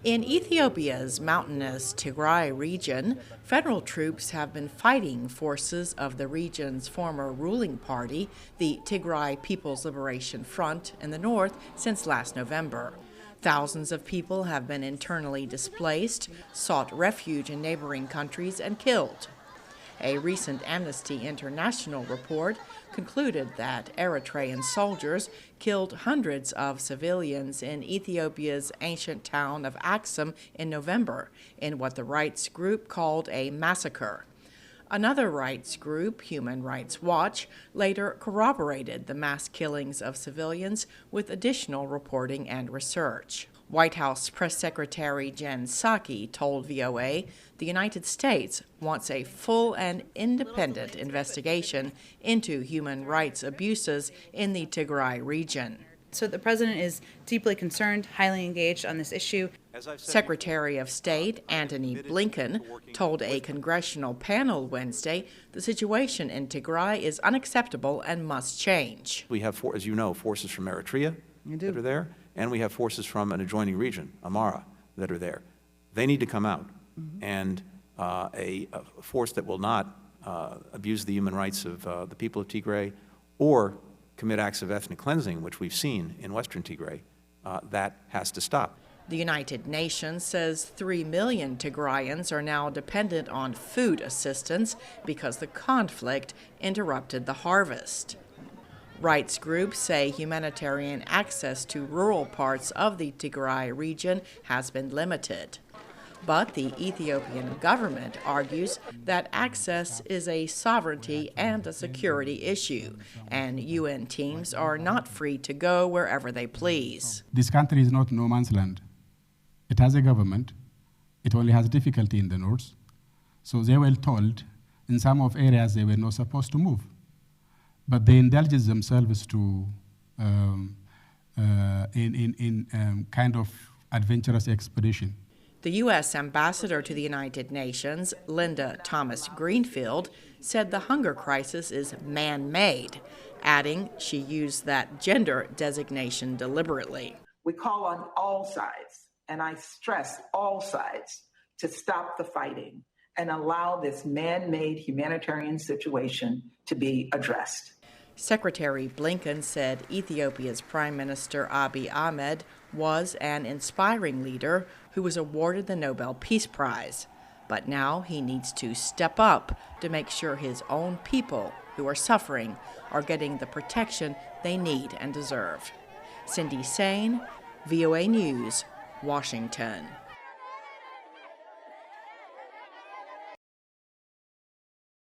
In Ethiopia's mountainous Tigray region, federal troops have been fighting forces of the region's former ruling party, the Tigray People's Liberation Front, in the north since last November. Thousands of people have been internally displaced, sought refuge in neighboring countries, and killed. A recent Amnesty International report concluded that Eritrean soldiers killed hundreds of civilians in Ethiopia's ancient town of Axum in November in what the rights group called a massacre. Another rights group, Human Rights Watch, later corroborated the mass killings of civilians with additional reporting and research. White House Press Secretary Jen Psaki told VOA the United States wants a full and independent investigation into human rights abuses in the Tigray region. So the president is deeply concerned, highly engaged on this issue. Secretary of State Antony Blinken told a congressional panel Wednesday the situation in Tigray is unacceptable and must change. We have, as you know, forces from Eritrea that are there, and we have forces from an adjoining region, Amara, that are there. They need to come out, and a force that will not abuse the human rights of the people of Tigray or commit acts of ethnic cleansing, which we've seen in western Tigray, that has to stop. The United Nations says 3 million Tigrayans are now dependent on food assistance because the conflict interrupted the harvest. Rights groups say humanitarian access to rural parts of the Tigray region has been limited. But the Ethiopian government argues that access is a sovereignty and a security issue, and UN teams are not free to go wherever they please. This country is not no man's land. It has a government. It only has difficulty in the north. So they were told in some of areas they were not supposed to move. But they indulged themselves to kind of adventurous expedition. The U.S. ambassador to the United Nations, Linda Thomas-Greenfield, said the hunger crisis is man-made, adding she used that gender designation deliberately. We call on all sides, and I stress all sides, to stop the fighting and allow this man-made humanitarian situation to be addressed. Secretary Blinken said Ethiopia's Prime Minister Abiy Ahmed was an inspiring leader who was awarded the Nobel Peace Prize. But now he needs to step up to make sure his own people who are suffering are getting the protection they need and deserve. Cindy Sain, VOA News, Washington.